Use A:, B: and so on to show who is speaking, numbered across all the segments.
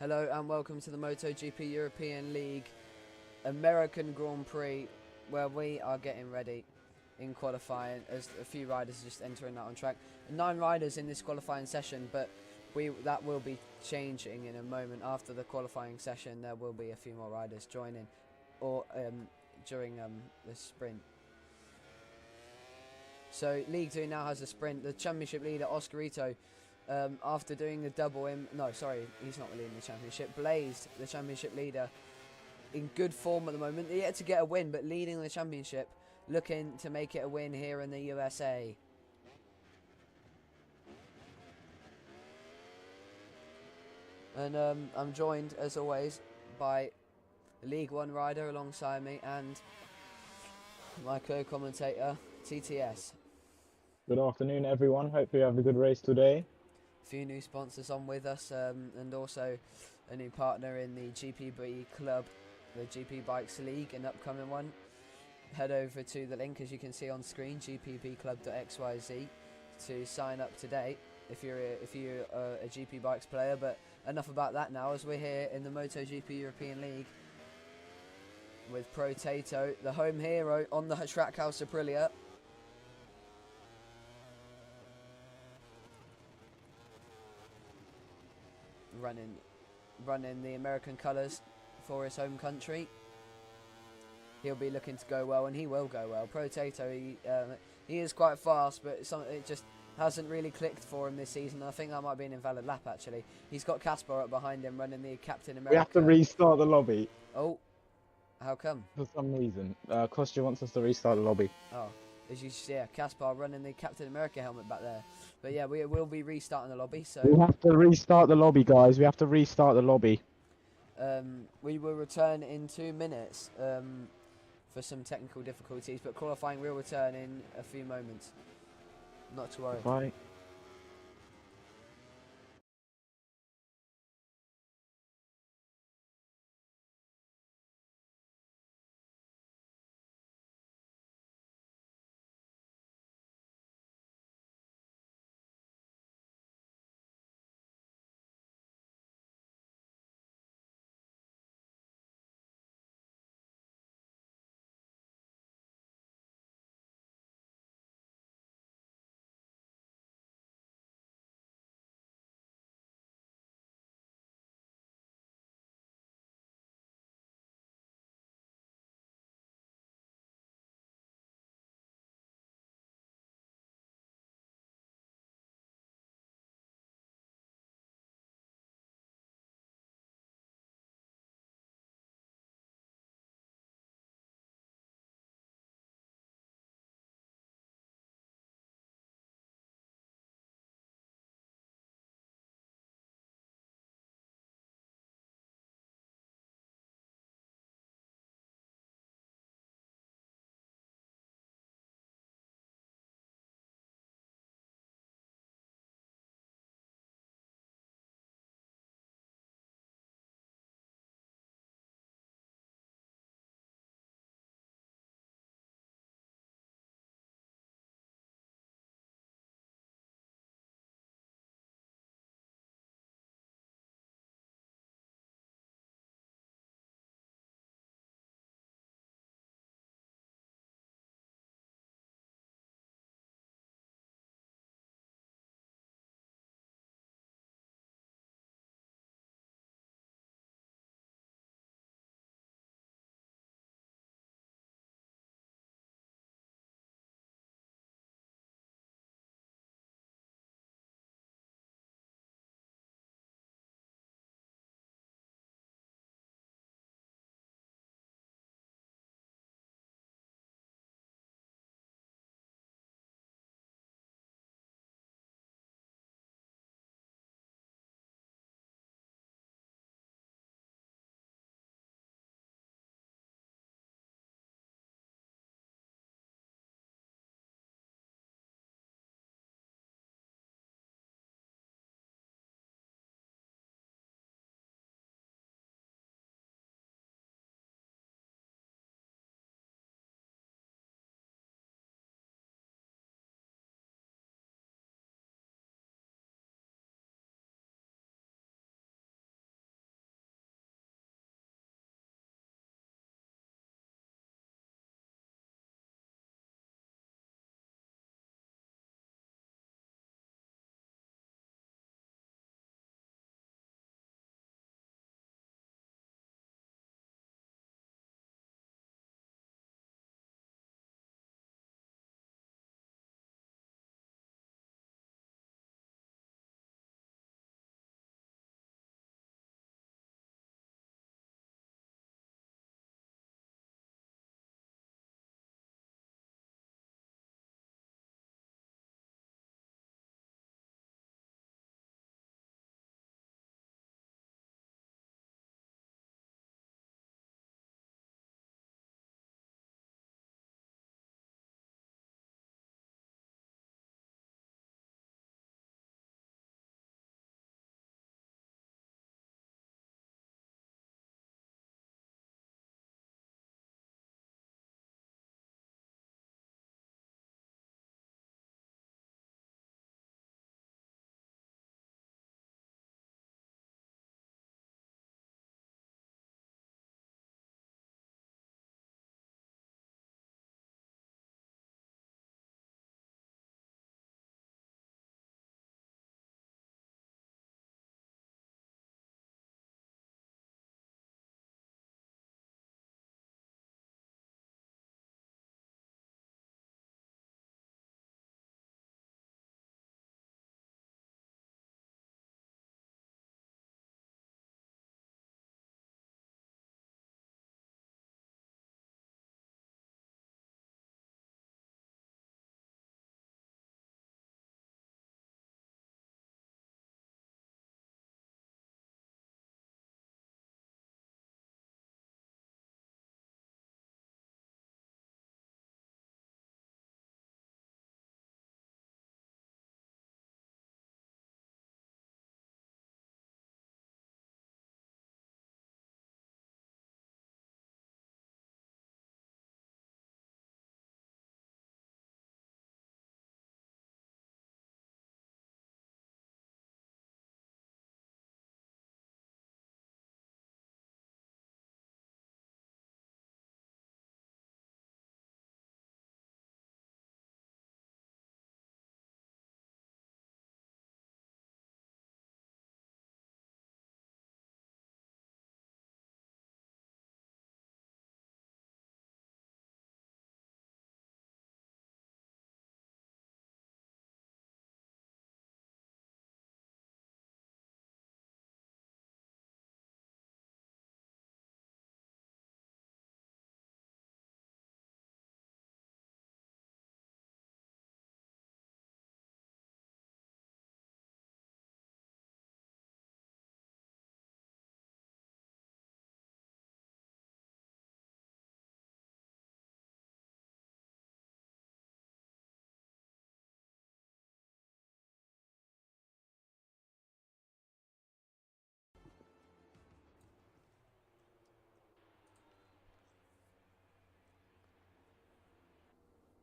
A: Hello and welcome to the MotoGP European League American Grand Prix, where we are getting ready in qualifying as a few riders are just entering that on track. 9 riders in this qualifying session, but that will be changing in a moment. After the qualifying session, there will be a few more riders joining, or during the sprint. So League 2 now has a sprint. The championship leader, Oscarito, after doing the double no, sorry, he's not leading the championship. Blazed, the championship leader, in good form at the moment. Yet to get a win, but leading the championship, looking to make it a win here in the USA. And I'm joined, as always, by the League 1 rider alongside me and my co-commentator, TTS.
B: Good afternoon, everyone. Hope you have a good race today.
A: A few new sponsors on with us, and also a new partner in the GPB Club, the GP Bikes League, an upcoming one. Head over to the link, as you can see on screen, gpbclub.xyz, to sign up today if you're a GP Bikes player. But enough about that now, as we're here in the MotoGP European League with Pro Tato, the home hero, on the Trackhouse Aprilia. Running the American colours for his home country. He'll be looking to go well, and he will go well. Pro Tato, he is quite fast, but it just hasn't really clicked for him this season. I think that might be an invalid lap, actually. He's got Kaspar up behind him running the Captain America.
B: We have to restart the lobby.
A: Oh, how come?
B: For some reason. Kostya wants us to restart the lobby.
A: Oh, as you see, yeah, Kaspar running the Captain America helmet back there. But yeah, we will be restarting the lobby. So
B: we have to restart the lobby, guys. We have to restart the lobby.
A: We will return in 2 minutes for some technical difficulties, but qualifying will return in a few moments. Not to worry.
B: Bye.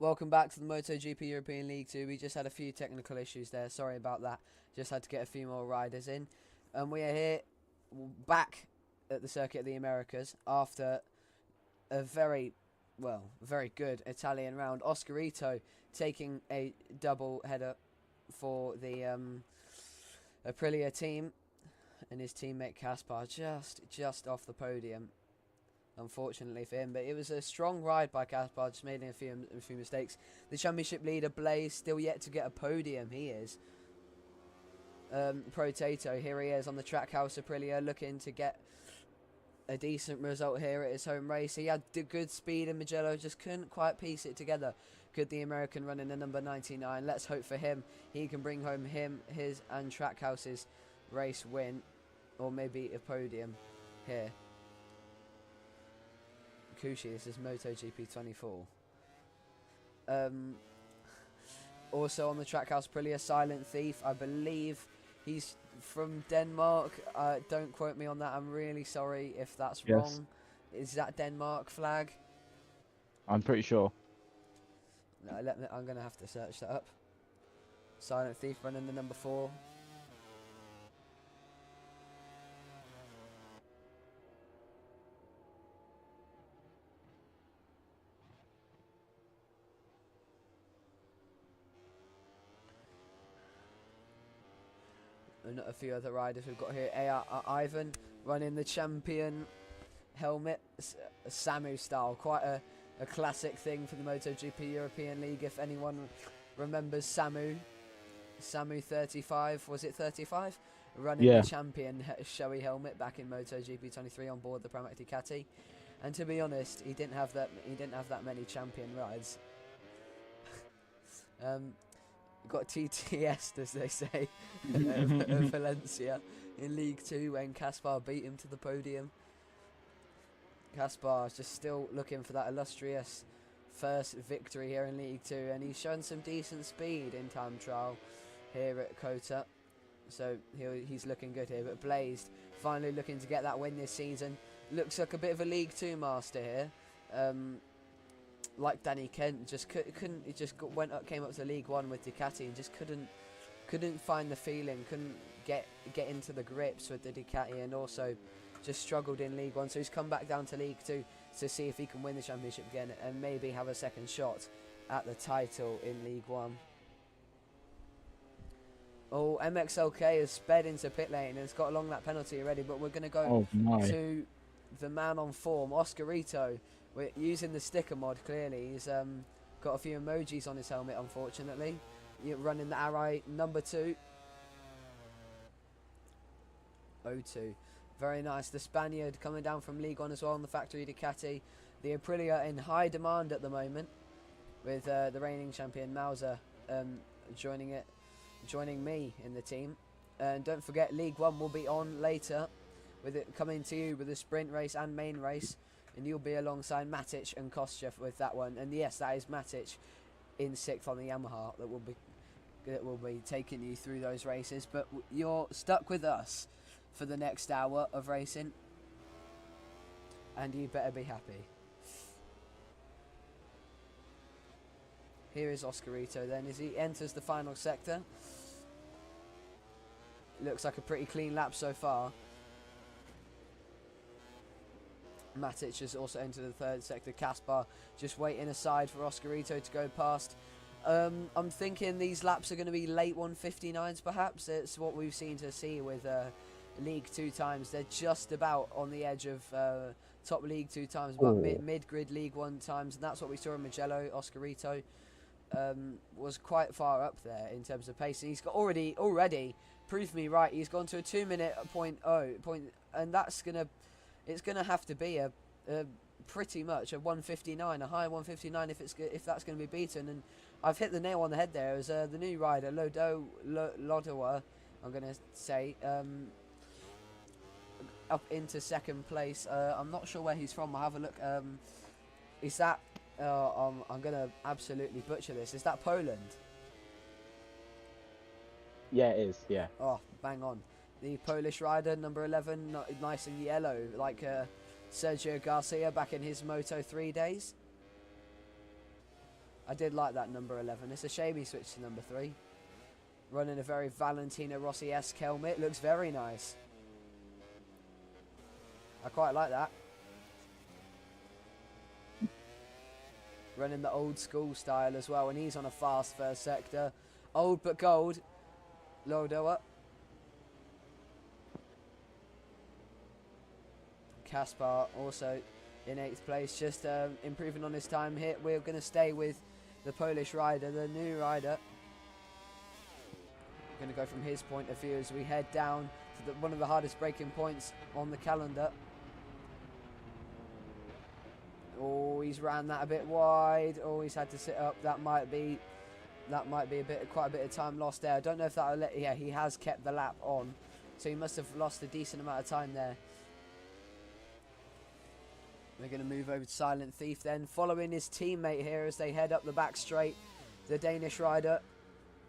A: welcome back to the MotoGP European League 2. We just had a few technical issues there. Sorry about that. Just had to get a few more riders in. And we are here back at the Circuit of the Americas after a very good Italian round. Oscarito taking a double header for the Aprilia team, and his teammate Kaspar just off the podium, unfortunately for him. But it was a strong ride by Kaspar, just making a few mistakes. The championship leader Blaze still yet to get a podium. He is Protato, here he is on the Trackhouse Aprilia, looking to get a decent result here at his home race. He had good speed in Mugello, just couldn't quite piece it together. Could the American run in the number 99? Let's hope for him. He can bring home his and Trackhouse's race win, or maybe a podium here. Kushi, this is MotoGP24. Also on the Trackhouse Aprilia, Silent Thief, I believe he's from Denmark. Don't quote me on that. I'm really sorry if that's wrong. Is that Denmark flag?
B: I'm pretty sure.
A: No, I'm going to have to search that up. Silent Thief running the number 4. And a few other riders we've got here. Ivan running the champion helmet, Samu style. Quite a classic thing for the MotoGP European League. If anyone remembers Samu 35, was it 35? Running the champion showy helmet back in MotoGP23 on board the Pramac Ducati. And to be honest, he didn't have that many champion rides. Got TTS, as they say, at Valencia in League 2 when Kaspar beat him to the podium. Kaspar is just still looking for that illustrious first victory here in League 2, and he's shown some decent speed in time trial here at COTA, so he's looking good here. But Blazed finally looking to get that win this season. Looks like a bit of a League 2 master here. Like Danny Kent, just couldn't. He just came up to League 1 with Ducati and just couldn't find the feeling, couldn't get into the grips with the Ducati, and also just struggled in League 1. So he's come back down to League 2 to see if he can win the championship again and maybe have a second shot at the title in League 1. Oh, MXLK has sped into pit lane and has got along that penalty already, but we're going to go to the man on form, Oscarito. We're using the sticker mod, clearly. He's got a few emojis on his helmet, unfortunately. You're running the Arai number 2. 02. Very nice. The Spaniard coming down from League 1 as well on the factory Ducati. The Aprilia in high demand at the moment, with the reigning champion Mauser joining me in the team. And don't forget, League 1 will be on later, with it coming to you with a sprint race and main race. And you'll be alongside Matic and Kostchev with that one. And yes, that is Matic in 6th on the Yamaha that will be taking you through those races. But you're stuck with us for the next hour of racing, and you better be happy. Here is Oscarito then as he enters the final sector. Looks like a pretty clean lap so far. Matic has also entered the 3rd sector. Kaspar just waiting aside for Oscarito to go past. I'm thinking these laps are going to be late 159s perhaps. It's what we've seen with League 2 times. They're just about on the edge of top League 2 times, but mid-grid League 1 times, and that's what we saw in Mugello. Oscarito was quite far up there in terms of pace. He's got already proved me right. He's gone to a 2-minute point, and it's gonna have to be a pretty much a 159, a high 159 if that's going to be beaten. And I've hit the nail on the head there. As the new rider Lodowa, I'm going to say, up into 2nd place. I'm not sure where he's from. I'll have a look. Is that I'm going to absolutely butcher this. Is that Poland?
B: Yeah, it is. Yeah.
A: Oh, bang on. The Polish rider, number 11, nice and yellow, like Sergio Garcia back in his Moto3 days. I did like that number 11. It's a shame he switched to number 3. Running a very Valentino Rossi-esque helmet. Looks very nice. I quite like that. Running the old school style as well. And he's on a fast first sector. Old but gold. Lodo up. Kaspar also in 8th place. Just improving on his time here. We're going to stay with the Polish rider, the new rider. We're going to go from his point of view as we head down to one of the hardest braking points on the calendar. Oh, he's ran that a bit wide. Oh, he's had to sit up. That might be quite a bit of time lost there. I don't know if that'll let. Yeah, he has kept the lap on, so he must have lost a decent amount of time there. We're going to move over to Silent Thief then, following his teammate here as they head up the back straight. The Danish rider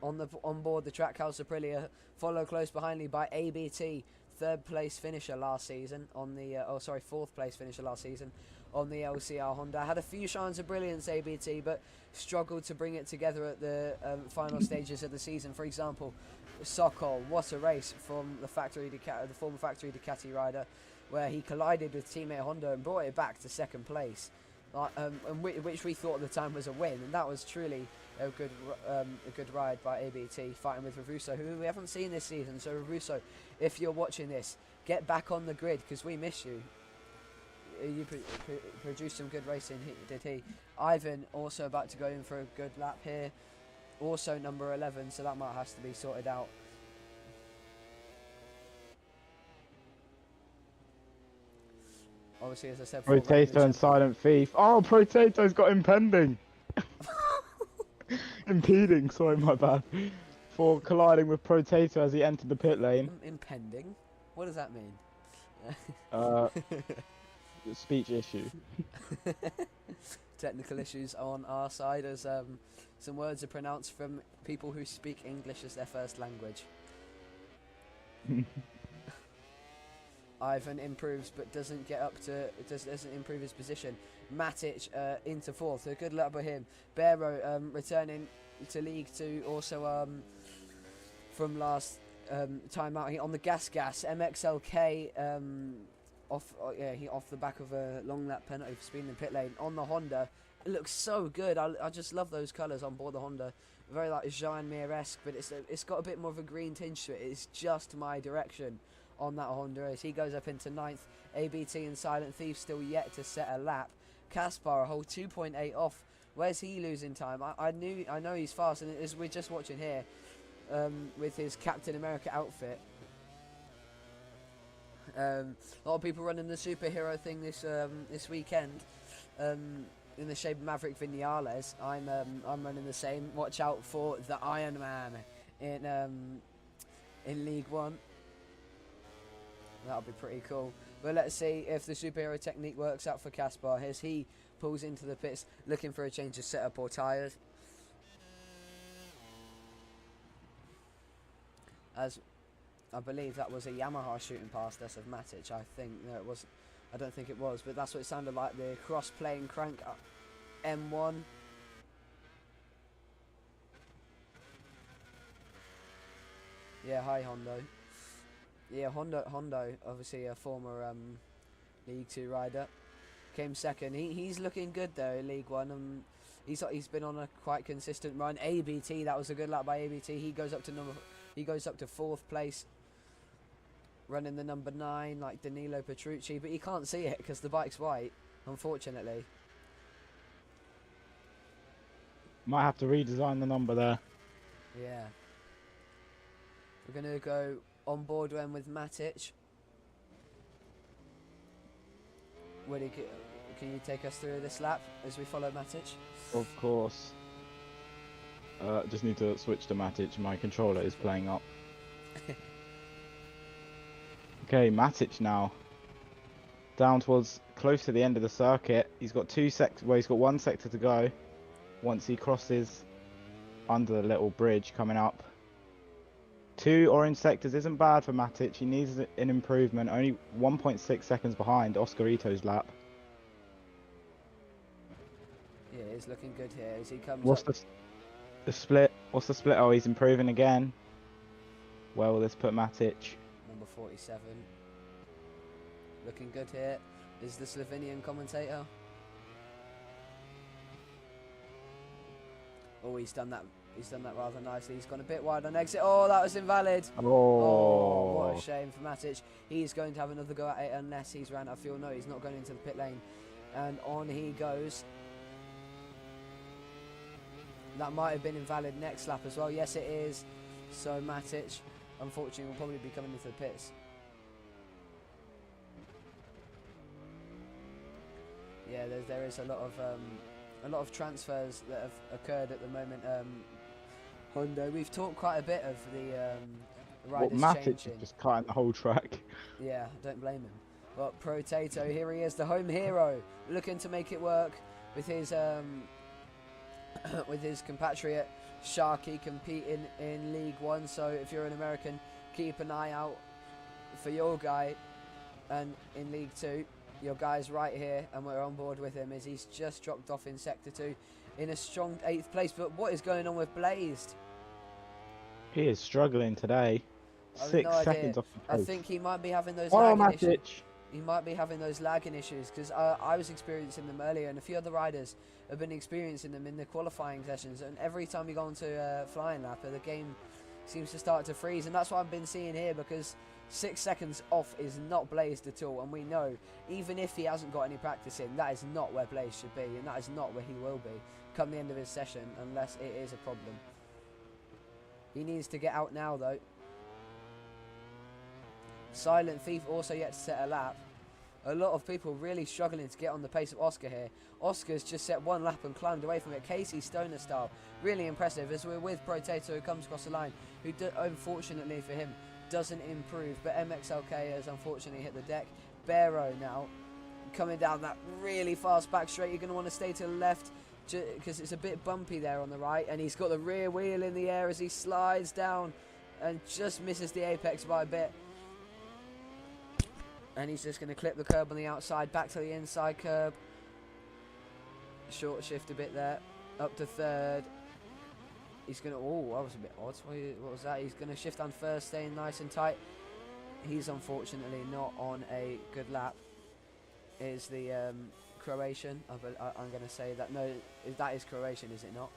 A: on board the Trackhouse Aprilia, followed close behindly by ABT, 3rd place finisher last season on the 4th place finisher last season on the LCR Honda. Had a few shines of brilliance, ABT, but struggled to bring it together at the final stages of the season. For example, Sokol, what a race from the former factory Ducati rider, where he collided with teammate Honda and brought it back to 2nd place, which we thought at the time was a win, and that was truly a good ride by ABT, fighting with Ravuso, who we haven't seen this season. So Ravuso, if you're watching this, get back on the grid because we miss you. You produced some good racing, did he? Ivan also about to go in for a good lap here, also number 11, so that might have to be sorted out. Obviously, as I said,
B: Potato and Silent Thief. Oh, Potato's got impending. Impeding, sorry, my bad. For colliding with Potato as he entered the pit lane.
A: Impending? What does that mean?
B: Speech issue.
A: Technical issues on our side as some words are pronounced from people who speak English as their first language. Ivan improves but doesn't get up to, doesn't improve his position. Matic into 4th, a good lap by him. Barrow returning to League 2 also from last time out. He on the gas MXLK off the back of a long lap penalty for speeding in pit lane on the Honda. It looks so good. I just love those colours on board the Honda. Very like Jean Mir-esque, but it's got a bit more of a green tinge to it. It's just my direction on that Honda as he goes up into 9th. ABT and Silent Thief still yet to set a lap. Kaspar a whole 2.8 off. Where's he losing time? I know he's fast, and as we're just watching here with his Captain America outfit. A lot of people running the superhero thing this weekend in the shape of Maverick Vinales. I'm running the same. Watch out for the Iron Man in League 1. That'll be pretty cool. But let's see if the superhero technique works out for Kaspar as he pulls into the pits looking for a change of setup or tyres. As I believe that was a Yamaha shooting past us of Matic, I think. No, it wasn't. I don't think it was, but that's what it sounded like. The cross-plane crank M1. Yeah, hi Hondo. Yeah, Hondo, obviously a former League 2 rider, came 2nd. He's looking good though in League 1. He's been on a quite consistent run. ABT, that was a good lap by ABT. He goes up to 4th place, running the number 9 like Danilo Petrucci, but you can't see it because the bike's white, unfortunately.
B: Might have to redesign the number there.
A: Yeah. We're going to go on board one with Matic. Woody, can you take us through this lap as we follow Matic?
B: Of course. Just need to switch to Matic. My controller is playing up. Okay, Matic now. Down towards close to the end of the circuit. He's got he's got 1 sector to go. Once he crosses under the little bridge coming up. 2 orange sectors isn't bad for Matic. He needs an improvement. Only 1.6 seconds behind Oscar Ito's lap.
A: Yeah, he's looking good here as he comes
B: What's
A: up.
B: the split? What's the split? Oh, he's improving again. Where will this put Matic?
A: Number 47. Looking good here. Is the Slovenian commentator. Oh, he's done that. He's done that rather nicely. He's gone a bit wide on exit. Oh, that was invalid. Oh, what a shame for Matic. He's going to have another go at it unless he's ran out of fuel. No, he's not going into the pit lane. And on he goes. That might have been invalid next lap as well. Yes, it is. So Matic, unfortunately, will probably be coming into the pits. Yeah, there is a lot of transfers that have occurred at the moment. Honda, we've talked quite a bit of the riders
B: Matic
A: changing.
B: is just cutting the whole track.
A: Yeah, don't blame him. But Potato, here he is, the home hero, looking to make it work with his with his compatriot Sharky competing in League One. So if you're an American, keep an eye out for your guy. And in League Two, your guy's right here, and we're on board with him as he's just dropped off in Sector 2 in a strong 8th place. But what is going on with Blazed?
B: He is struggling today. 6 seconds off the pace.
A: I think he might be having those
B: lagging
A: issues.
B: Matic.
A: He might be having those lagging issues because I was experiencing them earlier, and a few other riders have been experiencing them in the qualifying sessions. And every time you go onto a flying lap, the game seems to start to freeze, and that's what I've been seeing here because 6 seconds off is not Blazed at all, and we know even if he hasn't got any practice in, that is not where Blaze should be, and that is not where he will be come the end of his session unless it is a problem. He needs to get out now though. Silent Thief also yet to set a lap. A lot of people really struggling to get on the pace of Oscar here. Oscar's just set one lap and climbed away from it, Casey Stoner style. Really impressive as we're with Potato who comes across the line, who unfortunately for him doesn't improve, but MXLK has unfortunately hit the deck. Barrow now coming down that really fast back straight. You're going to want to stay to the left because it's a bit bumpy there on the right, and he's got the rear wheel in the air as he slides down and just misses the apex by a bit. And he's just going to clip the curb on the outside, back to the inside curb. Short shift a bit there, up to third. He's going to, oh, that was a bit odd. What was that? He's going to shift on first, staying nice and tight. He's unfortunately not on a good lap. Is the Croatian. I'm going to say that. No, that is Croatian, is it not?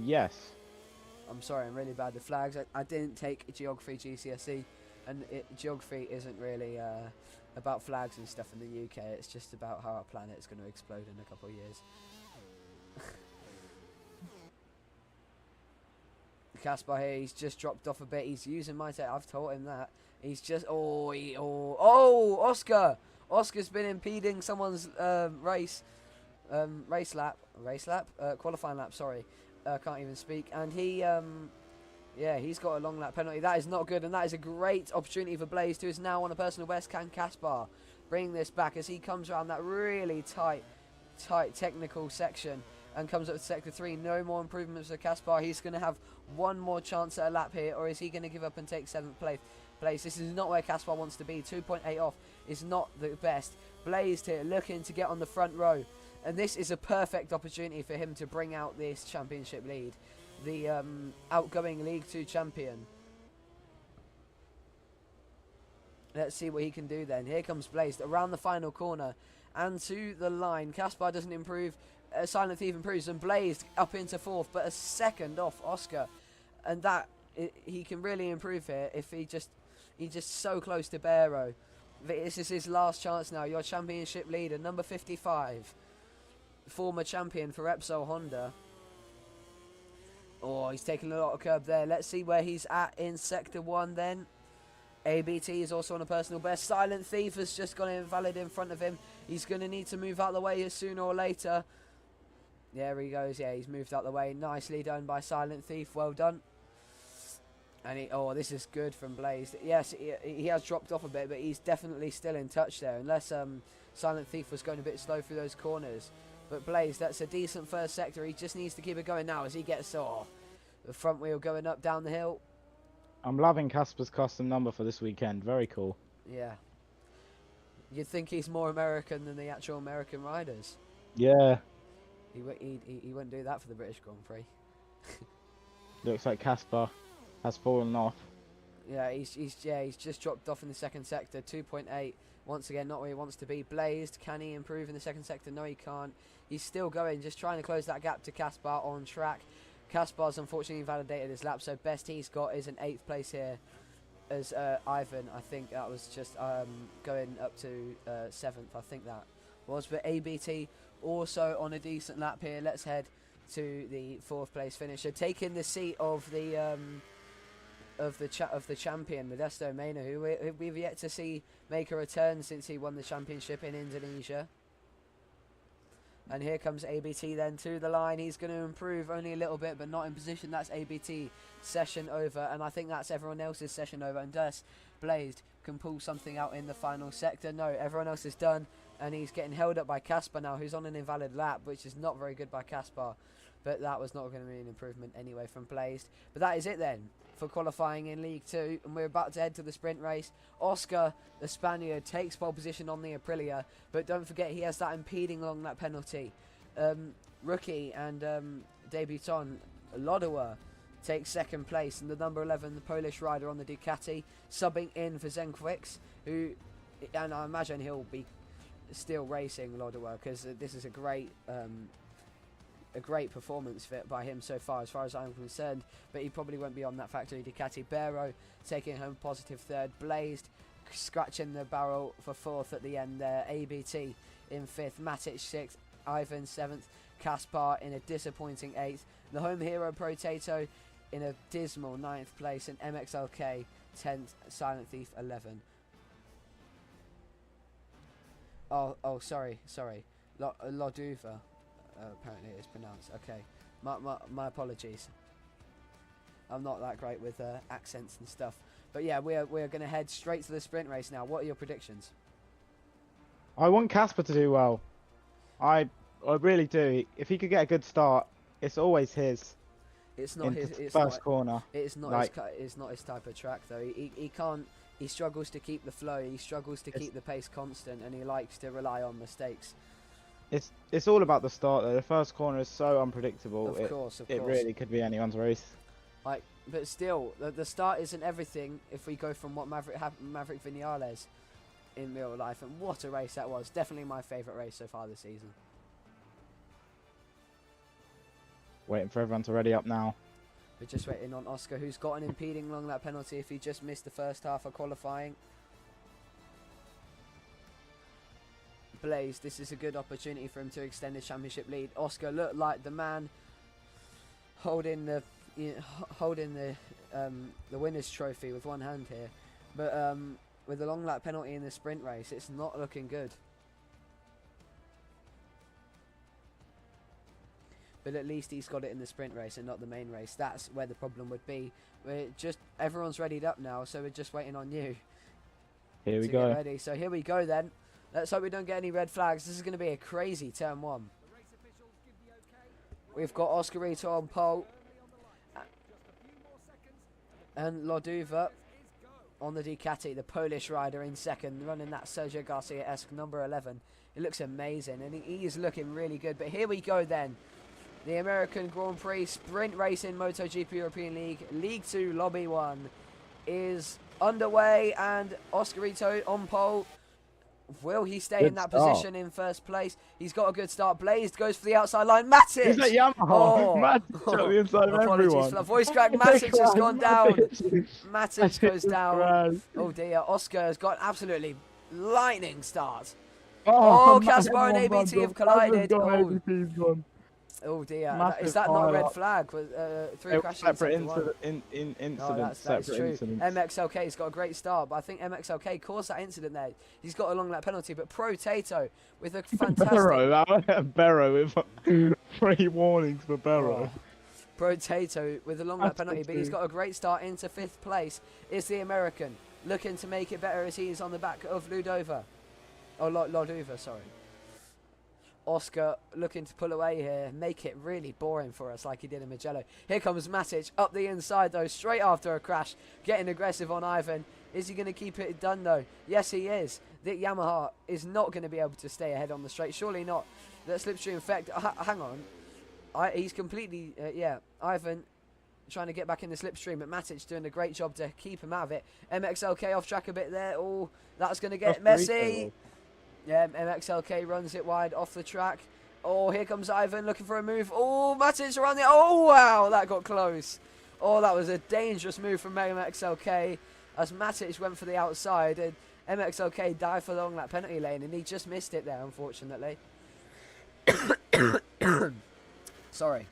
B: Yes.
A: I'm sorry, I'm really bad with flags. I didn't take Geography GCSE, and Geography isn't really about flags and stuff in the UK. It's just about how our planet's going to explode in a couple of years. Caspar here, he's just dropped off a bit. He's using my tech. I've taught him that. He's just Oscar. Oscar's been impeding someone's qualifying lap. Sorry, can't even speak. And he yeah, he's got a long lap penalty. That is not good, and that is a great opportunity for Blaze, who is now on a personal best. Can Caspar bring this back as he comes around that really tight technical section and comes up to Sector 3? No more improvements for Caspar. He's going to have one more chance at a lap here, or is he going to give up and take 7th place? This is not where Caspar wants to be. 2.8 off is not the best. Blazed here, looking to get on the front row, and this is a perfect opportunity for him to bring out this championship lead. The outgoing League 2 champion. Let's see what he can do then. Here comes Blazed around the final corner and to the line. Caspar doesn't improve. Silent Thief improves, and Blazed up into 4th, but a second off Oscar, and that he can really improve here if he's just so close to Barrow. This is his last chance now. Your championship leader, number 55, former champion for Repsol Honda. Oh, he's taking a lot of curb there. Let's see where he's at in Sector 1 then. ABT is also on a personal best. Silent Thief has just gone invalid in front of him. He's going to need to move out the way sooner or later. There he goes. Yeah, he's moved out the way. Nicely done by Silent Thief. Well done. And this is good from Blaze. Yes, he has dropped off a bit, but he's definitely still in touch there. Unless Silent Thief was going a bit slow through those corners. But Blaze, that's a decent first sector. He just needs to keep it going now as he gets the front wheel going up down the hill.
B: I'm loving Casper's custom number for this weekend. Very cool.
A: Yeah. You'd think he's more American than the actual American riders.
B: Yeah.
A: He wouldn't do that for the British Grand Prix.
B: Looks like Casper has fallen off.
A: Yeah, he's just dropped off in the second sector. 2.8. Once again, not where he wants to be. Blazed, can he improve in the second sector? No, he can't. He's still going, just trying to close that gap to Caspar on track. Caspar's unfortunately invalidated his lap, so best he's got is an 8th place here as Ivan. I think that was just going up to 7th. I think that was. But ABT also on a decent lap here. Let's head to the 4th place finisher, taking the seat of the champion, Modesto Mena, who we've yet to see make a return since he won the championship in Indonesia. And here comes ABT then to the line. He's going to improve only a little bit, but not in position. That's ABT session over, and I think that's everyone else's session over. And thus, Blazed can pull something out in the final sector. No, everyone else is done, and he's getting held up by Caspar now, who's on an invalid lap, which is not very good by Caspar. But that was not going to be an improvement anyway from Blazed. But that is it then for qualifying in League 2, and we're about to head to the sprint race. Oscar, the Spaniard, takes pole position on the Aprilia, but don't forget he has that impeding along that penalty. Rookie and debutant Lodua takes second place, and the number 11, the Polish rider on the Ducati, subbing in for Zenkwix, who, and I imagine he'll be still racing Lodua, because this is a great performance fit by him so far as I'm concerned, but he probably won't be on that factory Ducati. Barrow taking home positive 3rd, Blazed scratching the barrel for 4th at the end there, ABT in 5th, Matic 6th, Ivan 7th, Caspar in a disappointing 8th, the home hero Protato in a dismal 9th place, and MXLK 10th, Silent Thief 11. Oh, sorry, Loduva. Apparently it's pronounced. Okay, my apologies. I'm not that great with accents and stuff. But yeah, we're going to head straight to the sprint race now. What are your predictions?
B: I want Casper to do well. I really do. If he could get a good start, it's always his.
A: It's not his. It's
B: first
A: not,
B: corner.
A: It's not. Like, it's not his type of track though. He can't. He struggles to keep the flow. He struggles to keep the pace constant, and he likes to rely on mistakes.
B: It's all about the start though. The first corner is so unpredictable.
A: Of course.
B: It really could be anyone's race.
A: Like, but still, the start isn't everything. If we go from what Maverick Vinales in real life, and what a race that was. Definitely my favourite race so far this season.
B: Waiting for everyone to ready up now.
A: We're just waiting on Oscar, who's got an impeding along that penalty if he just missed the first half of qualifying. Blaze, this is a good opportunity for him to extend his championship lead. Oscar looked like the man holding the winner's trophy with one hand here, but with a long lap penalty in the sprint race, it's not looking good. But at least he's got it in the sprint race and not the main race. That's where the problem would be. Everyone's readied up now, so we're just waiting on you.
B: Here we go.
A: Get ready. So here we go then. Let's hope we don't get any red flags. This is going to be a crazy turn 1. We've got Oscarito on pole. And Loduva on the Ducati, the Polish rider in second, running that Sergio Garcia-esque number 11. It looks amazing, and he is looking really good. But here we go then. The American Grand Prix Sprint Race in MotoGP European League, League 2, Lobby 1 is underway, and Oscarito on pole. Will he stay in that position in first place? He's got a good start. Blazed goes for the outside line. Matic!
B: Is that Yamaha?
A: Oh.
B: Matic on the inside of everyone.
A: For the voice crack. Matic has gone down. Matic goes down. Oh dear. Oscar has got an absolutely lightning start. Oh, Caspar and ABT have collided. Oh dear. Is that not a red flag? With 3 crashes
B: separate
A: incidents. That's true. MXLK's got a great start, but I think MXLK caused that incident there. He's got a long lap penalty, but Protato with a fantastic...
B: Barrow with 3 warnings for Barrow.
A: Protato with a long lap penalty, but he's got a great start into 5th place. It's the American looking to make it better as he is on the back of Loduva, sorry. Oscar looking to pull away here, make it really boring for us like he did in Mugello. Here comes Matic up the inside though, straight after a crash, getting aggressive on Ivan. Is he going to keep it done though? Yes, he is. The Yamaha is not going to be able to stay ahead on the straight. Surely not. That slipstream effect. Hang on. He's completely, yeah. Ivan trying to get back in the slipstream, but Matic doing a great job to keep him out of it. MXLK off track a bit there. Oh, that's going to get messy. Yeah, MXLK runs it wide off the track. Oh, here comes Ivan looking for a move. Oh, Matic around there. Oh, wow, that got close. Oh, that was a dangerous move from MXLK as Matic went for the outside, and MXLK dived for the long lap penalty lane, and he just missed it there, unfortunately. Sorry.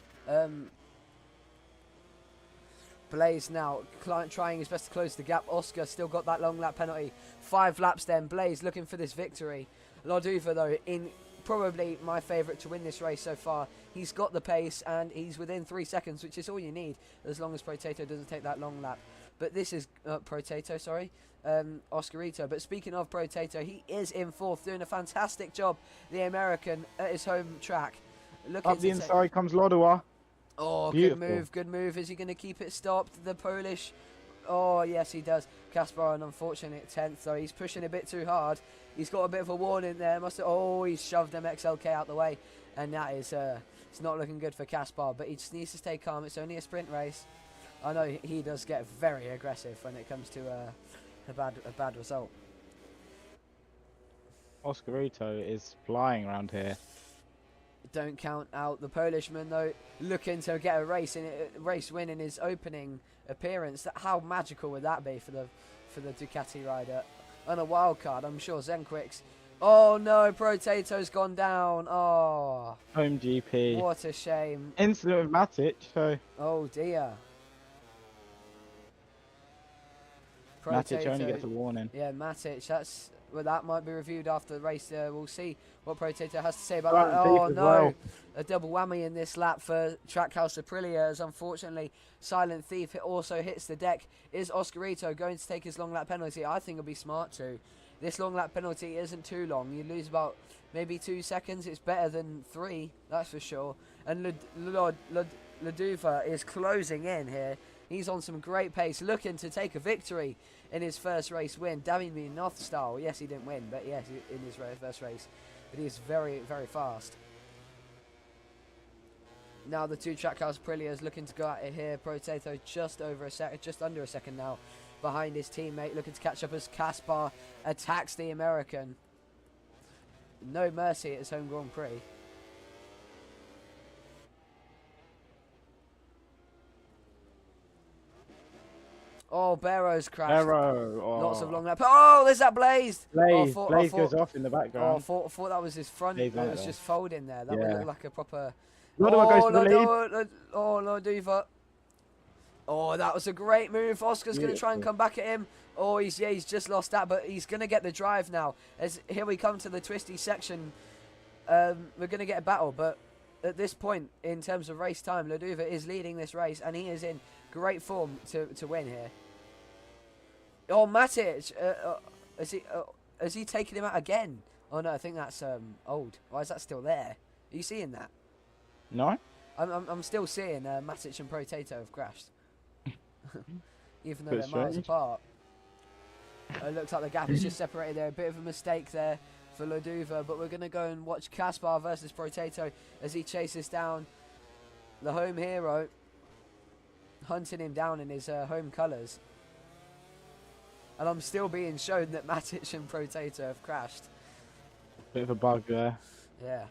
A: Blaze now trying his best to close the gap. Oscar still got that long lap penalty. 5 laps then. Blaze looking for this victory. Loduva, though, in probably my favourite to win this race so far. He's got the pace and he's within 3 seconds, which is all you need as long as Protato doesn't take that long lap. But this is Protato, sorry. Oscarito. But speaking of Protato, he is in 4th, doing a fantastic job, the American, at his home track.
B: Up the inside comes Lodua.
A: Oh,
B: Beautiful.
A: good move. Is he going to keep it stopped? The Polish. Oh, yes, he does. Kaspar, an unfortunate 10th, though. He's pushing a bit too hard. He's got a bit of a warning there. Oh, he's shoved MXLK out the way. And that is, it's not looking good for Kaspar, but he just needs to stay calm. It's only a sprint race. I know he does get very aggressive when it comes to a bad result.
B: Oscarito is flying around here.
A: Don't count out the Polishman, though, looking to get a race win in his opening appearance. How magical would that be for the Ducati rider? On a wild card, I'm sure Zenquix. Oh no, Protato's gone down. Oh,
B: home GP.
A: What a shame.
B: Incident with Matic. So.
A: Oh dear.
B: Matic only gets a warning.
A: Yeah, Matic. That might be reviewed after the race. We'll see what Protato has to say about that. Oh no, well. A double whammy in this lap for Trackhouse Aprilia, as unfortunately Silent Thief also hits the deck. Is Oscarito going to take his long lap penalty? I think it'll be smart to. This long lap penalty isn't too long. You lose about maybe 2 seconds. It's better than 3, that's for sure. And Loduva is closing in here. He's on some great pace, looking to take a victory in his first race win. Damien North style. Yes, he didn't win, but yes, in his first race. But he's very, very fast. Now the 2 Trackhouse Aprilias looking to go at it here. Protato just under a second now behind his teammate, looking to catch up as Kaspar attacks the American. No mercy at his home Grand Prix. Oh, Barrow's crashed.
B: Barrow. Oh.
A: Lots of long laps. Oh, there's that Blaze.
B: Blaze,
A: oh,
B: Blaze goes off in the background.
A: Oh, I thought that was his front. It was just folding there. That would look like a proper...
B: Lodua goes to the lead.
A: Oh, Loduva. Oh, that was a great move. Oscar's going to try and come back at him. Oh, he's just lost that, but he's going to get the drive now. As here we come to the twisty section. We're going to get a battle, but at this point, in terms of race time, Loduva is leading this race, and he is in great form to win here. Oh, Matic. Has he taken him out again? Oh, no, I think that's old. Why is that still there? Are you seeing that?
B: No.
A: I'm still seeing Matic and Protato have crashed. Even though they're miles apart. It looks like the gap is just separated there. A bit of a mistake there for Loduva, but we're going to go and watch Kaspar versus Protato as he chases down the home hero, hunting him down in his home colours. And I'm still being shown that Matic and Protato have crashed.
B: Bit of a bug there.
A: Yeah.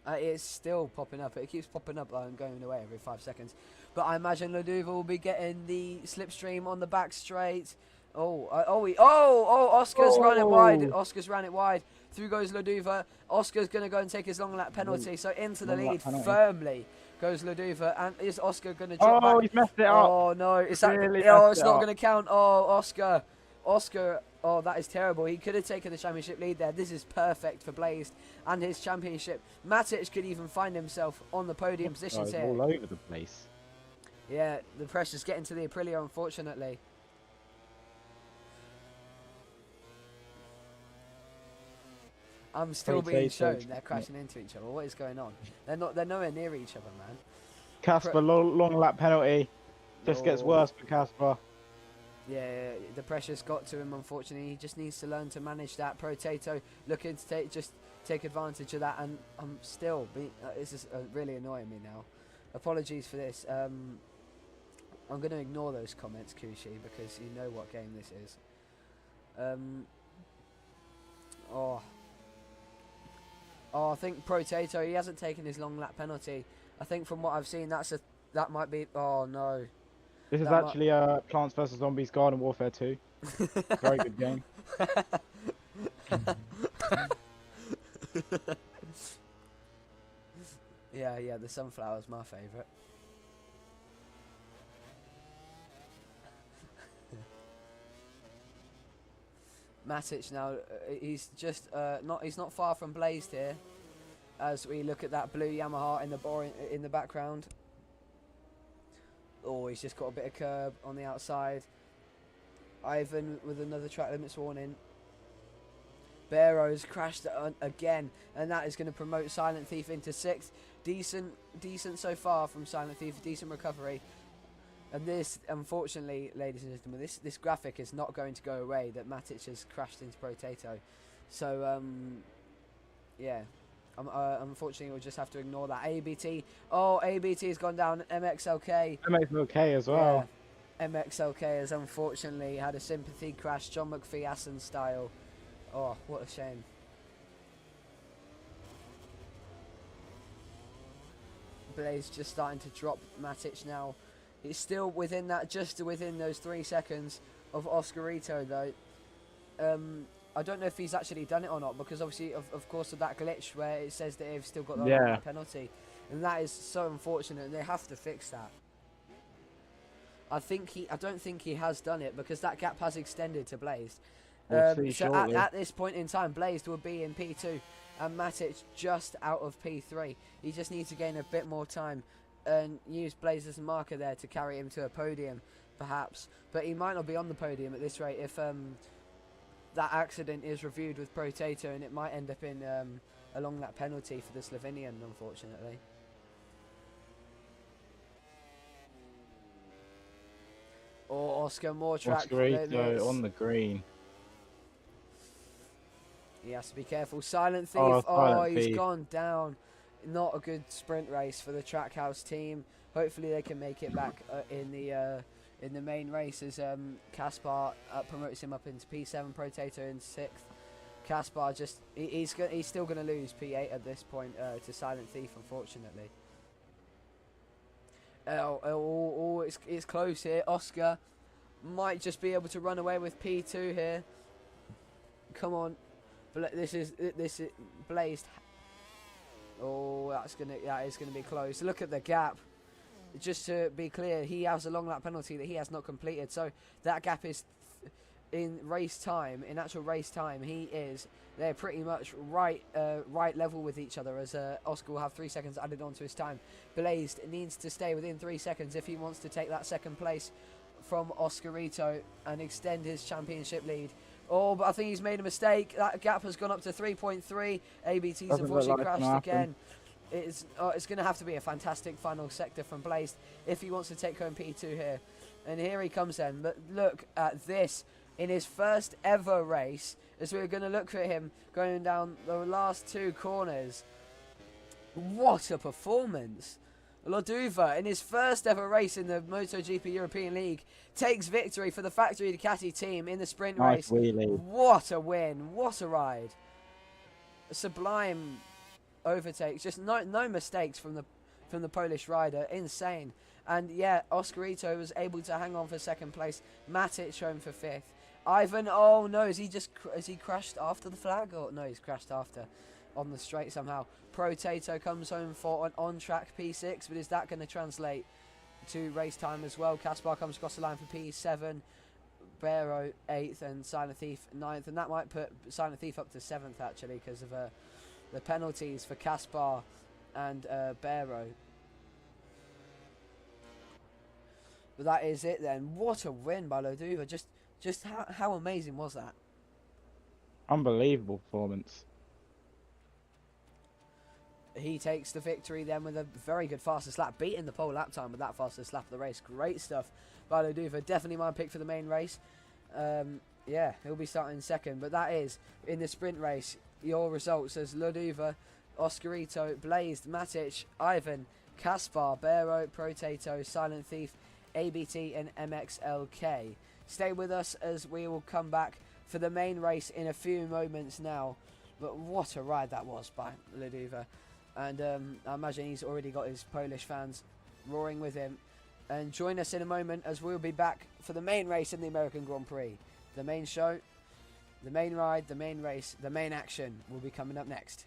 A: It's still popping up. It keeps popping up and going away every 5 seconds. But I imagine Loduva will be getting the slipstream on the back straight. Oscar's run it wide. Oscar's ran it wide. Through goes Loduva. Oscar's going to go and take his long lap penalty. So into the lead firmly goes Loduva. And is Oscar going to drop back?
B: Oh, he's messed it up.
A: Oh, no. It's not going to count. Oh, Oscar. Oh, that is terrible. He could have taken the championship lead there. This is perfect for Blaze and his championship. Matic could even find himself on the podium positions here.
B: All over the place.
A: Yeah, the pressure's getting to the Aprilia, unfortunately. I'm still being shown they're crashing into each other. What is going on? They're nowhere near each other, man.
B: Kaspar, long lap penalty. Just gets worse for Kaspar.
A: Yeah, the pressure's got to him, unfortunately. He just needs to learn to manage that. Potato looking to take advantage of that, and I'm still this is really annoying me now. Apologies for this. I'm going to ignore those comments, Kushi, because you know what game this is. I think Potato, he hasn't taken his long lap penalty. I think from what I've seen, that might be. Oh no.
B: This is
A: That
B: actually Plants vs Zombies Garden Warfare 2. Very good game.
A: Yeah, the sunflower's my favourite. Matic now, he's just he's not far from Blazed here, as we look at that blue Yamaha in the background. Oh, he's just got a bit of curb on the outside. Ivan with another track limits warning. Barrow's crashed again, and that is going to promote Silent Thief into 6th. Decent so far from Silent Thief. Decent recovery. And this, unfortunately, ladies and gentlemen, this graphic is not going to go away. That Matic has crashed into Potato. So yeah. Unfortunately, we'll just have to ignore that. ABT. Oh, ABT has gone down. MXLK.
B: MXLK as well.
A: Yeah. MXLK has unfortunately had a sympathy crash, John McPhee-Asson style. Oh, what a shame. Blaze just starting to drop Matic now. It's still within that, just within those 3 seconds of Oscarito though. I don't know if he's actually done it or not, because obviously, of course, of that glitch where it says that they've still got the penalty, and that is so unfortunate, and they have to fix that. I don't think he has done it, because that gap has extended to Blazed. So at this point in time, Blazed will be in P2, and Matic just out of P3. He just needs to gain a bit more time and use Blaze as a marker there to carry him to a podium, perhaps. But he might not be on the podium at this rate if that accident is reviewed with Potato, and it might end up in a long lap penalty for the Slovenian, unfortunately. Or Oscar, more track
B: Oscarito on the green.
A: He has to be careful. Silent Thief. He's gone down. Not a good sprint race for the Trackhouse team. Hopefully they can make it back in the main race, as Kaspar promotes him up into P7, Potato in 6th. Kaspar just he's still going to lose P8 at this point to Silent Thief, unfortunately. It's close here. Oscar might just be able to run away with P2 here. Come on. This is Blazed. Oh, that is gonna be close. Look at the gap. Just to be clear, he has a long lap penalty that he has not completed. So that gap is in race time. In actual race time, they're pretty much right level with each other, as Oscar will have 3 seconds added onto his time. Blazed needs to stay within 3 seconds if he wants to take that second place from Oscarito and extend his championship lead. Oh, but I think he's made a mistake. That gap has gone up to 3.3. ABT's unfortunately crashed again. It's going to have to be a fantastic final sector from Blazed if he wants to take home P2 here. And here he comes then. But look at this. In his first ever race, as we're going to look at him going down the last 2 corners. What a performance. Loduva, in his first ever race in the MotoGP European League, takes victory for the Factory Ducati team in the sprint race.
B: Wheelie.
A: What a win. What a ride. A sublime overtakes. Just no mistakes from the Polish rider. Insane. And yeah, Oscarito was able to hang on for 2nd place. Matic home for 5th. Ivan, oh no, has he crashed after the flag? Or no, he's crashed after. On the straight somehow. Potato comes home for an on-track P6, but is that going to translate to race time as well? Kaspar comes across the line for P7, Barrow 8th, and Silent Thief 9th, and that might put Silent Thief up to 7th actually, because of the penalties for Kaspar and Barrow. But that is it then. What a win by Loduva. Just how amazing was that?
B: Unbelievable performance.
A: he takes the victory then with a very good fastest lap, beating the pole lap time with that fastest lap of the race. Great stuff by Laduva. Definitely my pick for the main race. Yeah, he'll be starting second, but that is in the sprint race. Your results as Laduva, Oscarito, Blazed, Matic, Ivan, Kaspar, Bero, Protato, Silent Thief, ABT and MXLK. Stay with us as we will come back for the main race in a few moments now. But what a ride that was by Laduva. And I imagine he's already got his Polish fans roaring with him. And join us in a moment as we'll be back for the main race in the American Grand Prix. The main show, the main ride, the main race, the main action will be coming up next.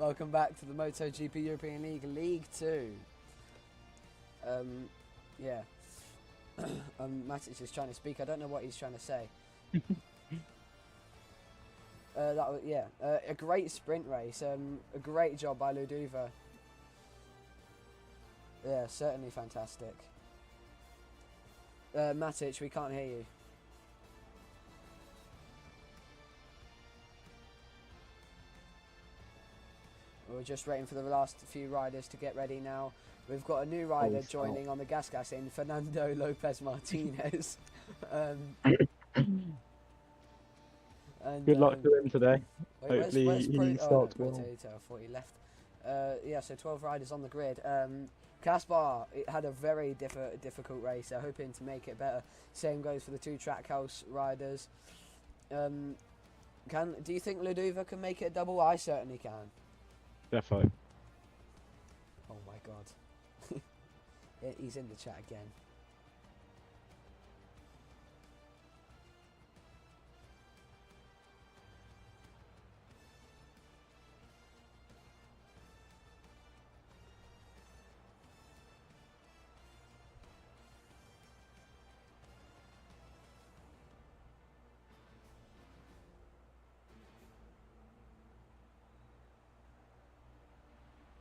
A: Welcome back to the MotoGP European League, League 2. Yeah. Matic is trying to speak. I don't know what he's trying to say. That was, yeah, a great sprint race. A great job by Luduva. Yeah, certainly fantastic. Matic, we can't hear you. We're just waiting for the last few riders to get ready now. We've got a new rider joining on the gas in Fernando Lopez Martinez.
B: Good luck to him today.
A: Wait,
B: Hopefully
A: where's
B: he starts well.
A: Potato, I thought he left. Yeah, so 12 riders on the grid. Kaspar, it had a very difficult race, so hoping to make it better. Same goes for the two Trackhouse riders. Do you think Luduva can make it a double? I certainly can.
B: Defo.
A: Oh my god. He's in the chat again.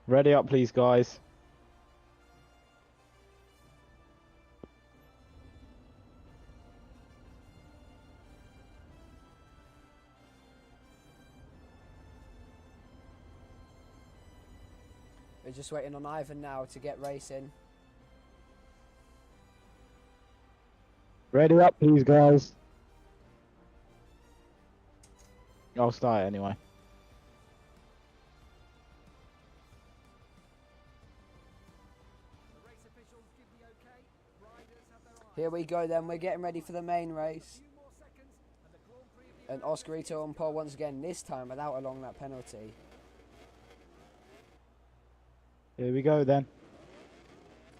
B: Ready up, please, guys.
A: We're just waiting on Ivan now to get racing.
B: Ready up, please, guys. I'll start anyway.
A: Here we go then, we're getting ready for the main race. And Oscarito on pole once again, this time without a long lap penalty.
B: Here we go then.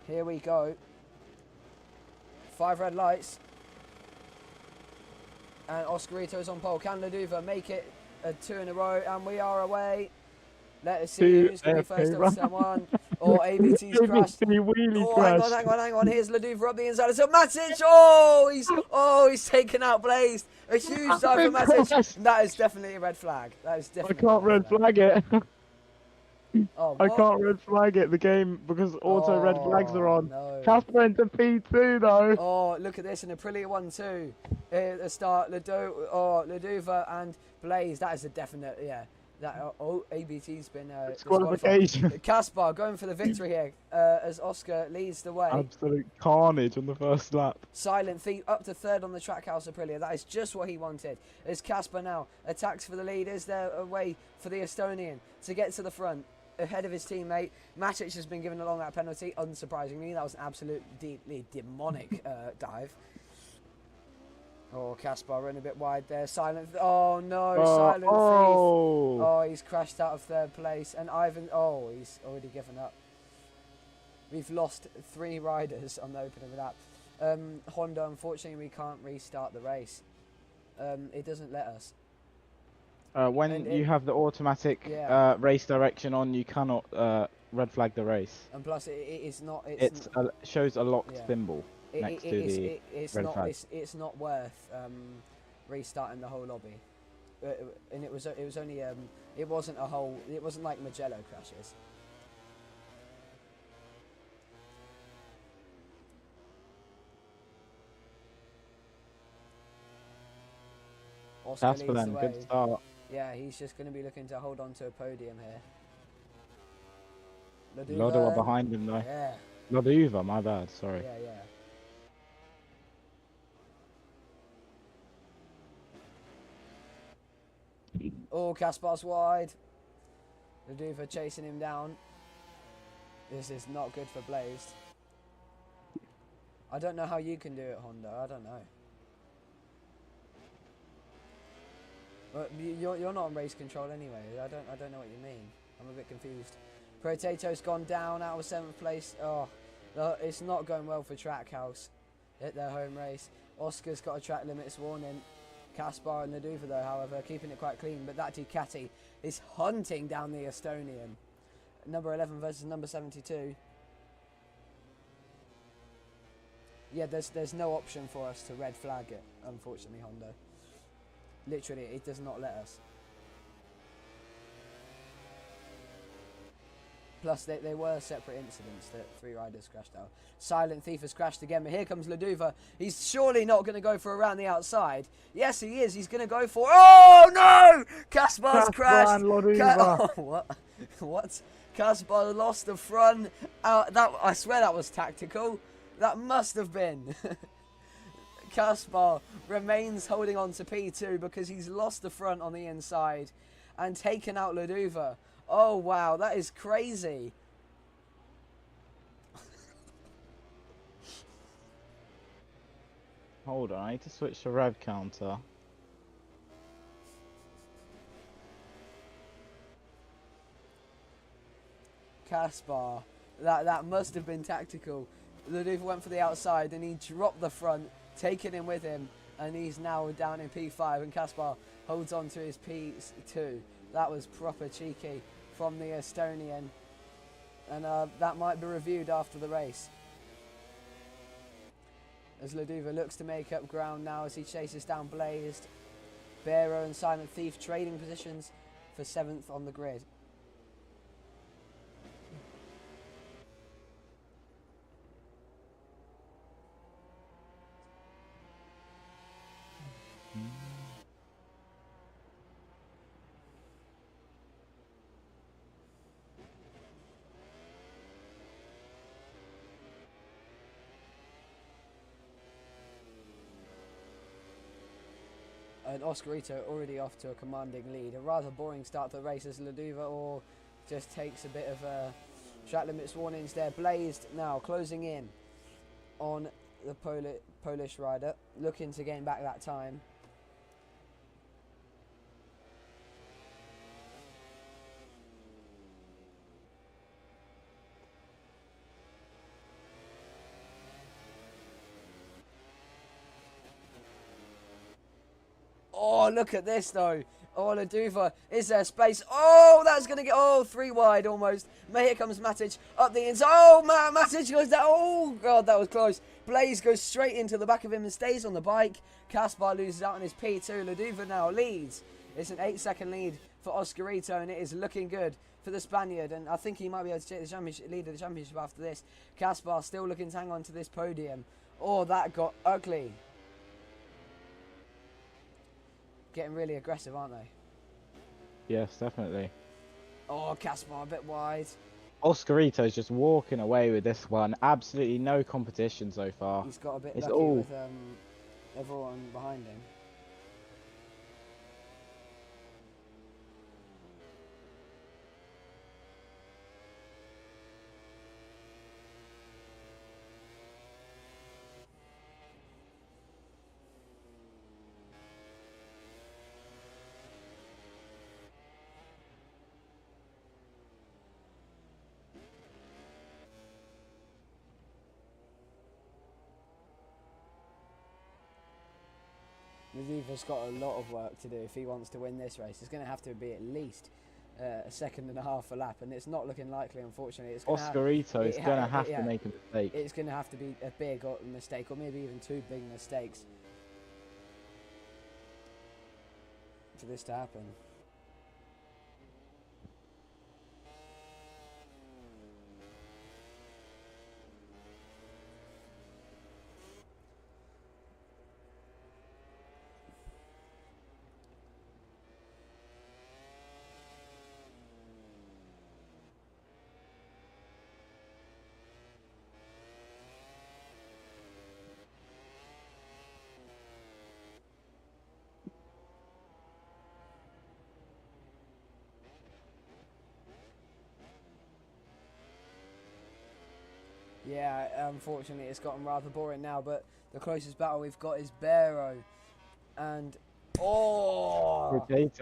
A: Here we go. 5 red lights. And Oscarito's on pole. Can Luduva make it 2 in a row? And we are away. Let us see who's going to be first over someone. Or ABT's crashed. Hang on. Here's Luduva up the inside. So Matic, he's taken out Blaze. A huge dive for Matic. That is definitely a red flag. That is definitely.
B: I can't red flag it.
A: Oh,
B: I can't red flag it, the game, because auto red flags are on.
A: No.
B: Casper into P2 though.
A: Oh, look at this, and Aprilia 1-2. The start, Luduva and Blaze. That is a definite, yeah. ABT's been
B: disqualification.
A: Kaspar going for the victory here as Oscar leads the way.
B: Absolute carnage on the first lap.
A: Silent feet up to 3rd on the Trackhouse Aprilia. That is just what he wanted. As Kaspar now attacks for the lead. Is there a way for the Estonian to get to the front ahead of his teammate? Matic has been given a long lap penalty, unsurprisingly. That was an absolutely demonic dive. Oh, Kaspar running a bit wide there. Silent. Oh no, silent thief. Oh, he's crashed out of 3rd place. And Ivan. Oh, he's already given up. We've lost 3 riders on the opening lap. Honda, unfortunately, we can't restart the race. It doesn't let us.
B: When you have the automatic race direction on, you cannot red flag the race.
A: And plus, it's not.
B: It shows a locked symbol.
A: It's not worth restarting the whole lobby, and it was only it wasn't like Mugello crashes.
B: Casper then, good start.
A: Yeah, he's just going to be looking to hold on to a podium here.
B: Luduva behind him though.
A: Yeah.
B: Luduva, my bad, sorry.
A: Yeah. Oh, Kaspar's wide. Luduva chasing him down. This is not good for Blaze. I don't know how you can do it, Honda. I don't know. But you're not on race control anyway. I don't know what you mean. I'm a bit confused. Potato's gone down out of 7th place. Oh, it's not going well for Trackhouse at their home race. Oscar's got a track limits warning. Kaspar and Laduva, though, however, keeping it quite clean. But that Ducati is hunting down the Estonian. Number 11 versus number 72. Yeah, there's no option for us to red flag it, unfortunately, Honda. Literally, it does not let us. Plus, they were separate incidents that 3 riders crashed out. Silent Thief has crashed again, but here comes Laduva. He's surely not going to go for around the outside. Yes, he is. He's going to go for... Oh, no! Kaspar's crashed.
B: Laduva.
A: What? What? Kaspar lost the front. I swear that was tactical. That must have been. Kaspar remains holding on to P2 because he's lost the front on the inside and taken out Laduva. Oh, wow, that is crazy.
B: Hold on, I need to switch to rev counter.
A: Kaspar, that must have been tactical. Laduva went for the outside and he dropped the front, taking him with him, and he's now down in P5, and Kaspar holds on to his P2. That was proper cheeky from the Estonian, and that might be reviewed after the race. As Laduva looks to make up ground now as he chases down Blazed. Barrow and Silent Thief trading positions for 7th on the grid. And Oscarito already off to a commanding lead. A rather boring start to the race as Laduva or just takes a bit of track limits warnings there. Blazed now closing in on the Polish rider, looking to gain back that time. Oh, look at this, though. Oh, Laduva, is there space? Oh, that's going to get, 3 wide almost. Here comes Matic up the inside. Oh, Matic goes down. Oh, God, that was close. Blaze goes straight into the back of him and stays on the bike. Kaspar loses out on his P2. Laduva now leads. It's an 8-second lead for Oscarito, and it is looking good for the Spaniard. And I think he might be able to take the championship, lead of the championship after this. Kaspar still looking to hang on to this podium. Oh, that got ugly. Getting really aggressive, aren't they?
B: Yes, definitely.
A: Oh, Kaspar a bit wide.
B: Oscarito's just walking away with this one. Absolutely no competition so far.
A: He's got a bit lucky with everyone behind him. Laduva's got a lot of work to do if he wants to win this race. It's going to have to be at least a second and a half a lap, and it's not looking likely, unfortunately.
B: Oscarito is going to have to make a mistake.
A: It's going to have to be a big mistake, or maybe even 2 big mistakes for this to happen. Yeah, unfortunately it's gotten rather boring now, but the closest battle we've got is Barrow and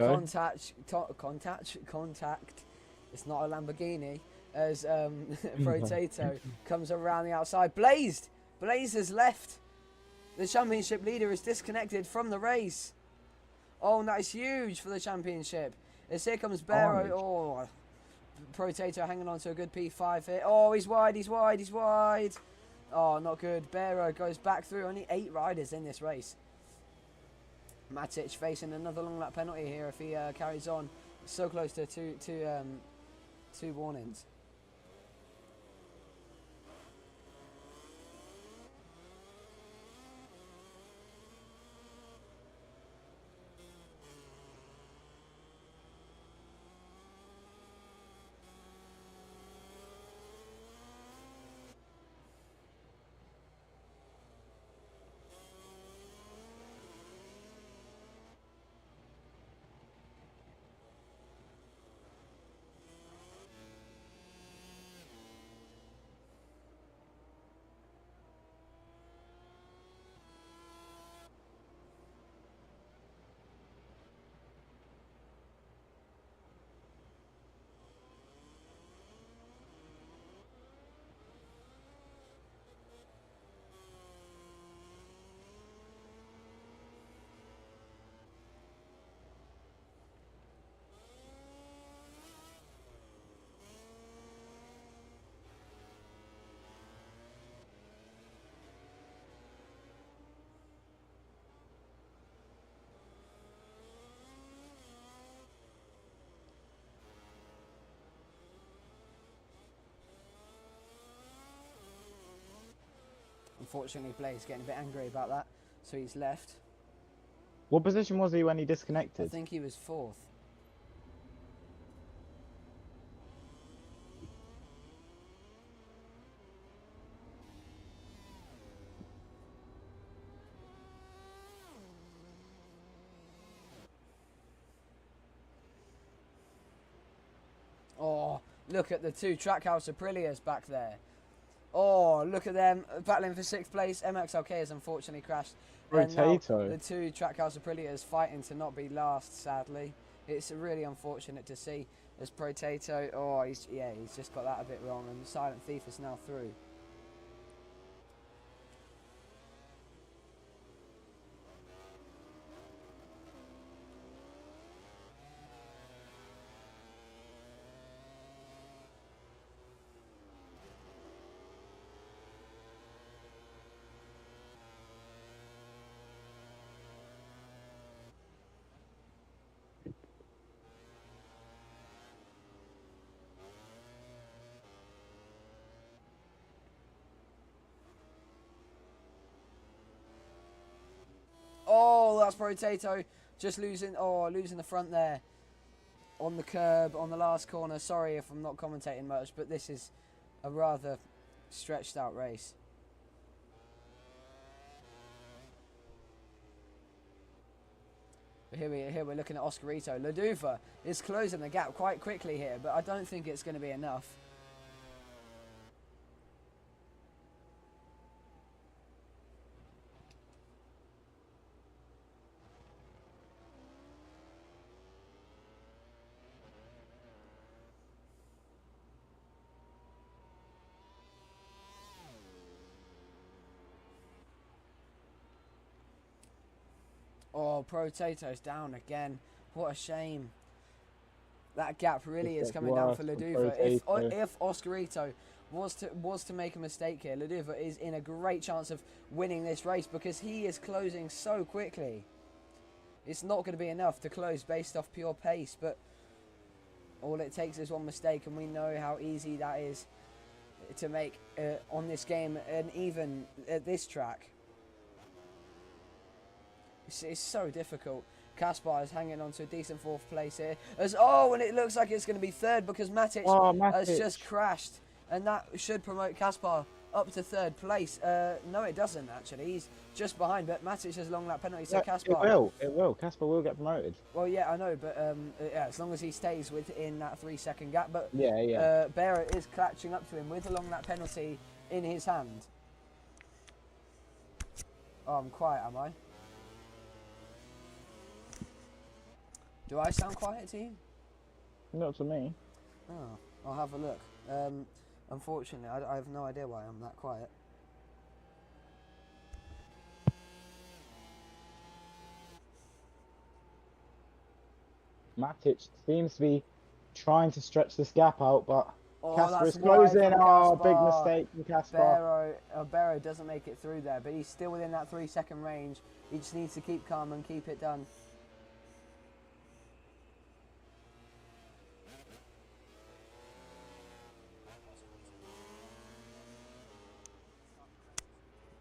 A: contact. It's not a Lamborghini as Potato comes around the outside. Blaze has left. The championship leader is disconnected from the race. Oh, and that is huge for the championship. As here comes Barrow. Oh, Potato hanging on to a good P5 here. Oh, he's wide, he's wide, he's wide. Oh, not good. Barrow goes back through. Only 8 riders in this race. Matic facing another long lap penalty here if he carries on. So close to two warnings. Unfortunately, Blaze getting a bit angry about that, so he's left.
B: What position was he when he
A: I
B: disconnected?
A: think he was 4th. Oh, look at the 2 Trackhouse Aprilias back there. Oh, look at them battling for 6th place. MXLK has unfortunately crashed. And now
B: Potato.
A: the 2 Trackhouse Aprilias fighting to not be last, sadly. It's really unfortunate to see as Potato. Oh, he's just got that a bit wrong. And Silent Thief is now through. Oh, that's Potato just losing the front there on the curb on the last corner. Sorry if I'm not commentating much, but this is a rather stretched out race. But here we're looking at Oscarito. Laduva is closing the gap quite quickly here, but I don't think it's going to be enough. Oh, Potato's down again. What a shame. That gap really is coming down for Laduva. If Oscarito was to make a mistake here, Laduva is in a great chance of winning this race because he is closing so quickly. It's not going to be enough to close based off pure pace, but all it takes is one mistake, and we know how easy that is to make on this game, and even at this track. It's so difficult. Kaspar is hanging on to a decent 4th place here. And it looks like it's going to be 3rd because Matic has just crashed. And that should promote Kaspar up to 3rd place. No, it doesn't, actually. He's just behind, but Matic has long lap penalty, so Kaspar...
B: It will. Kaspar will get promoted.
A: Well, yeah, I know, but as long as he stays within that 3-second gap. But
B: yeah.
A: Barrett is catching up to him with a long lap penalty in his hand. Oh, I'm quiet, am I? Do I sound quiet to you?
B: Not to me.
A: Oh, I'll have a look. Unfortunately, I have no idea why I'm that quiet.
B: Matic seems to be trying to stretch this gap out, but
A: Oh,
B: Casper
A: that's
B: is
A: wide
B: closing.
A: from
B: Oh, big
A: Kaspar.
B: mistake from Casper.
A: Barrow doesn't make it through there, but he's still within that 3-second range. He just needs to keep calm and keep it done.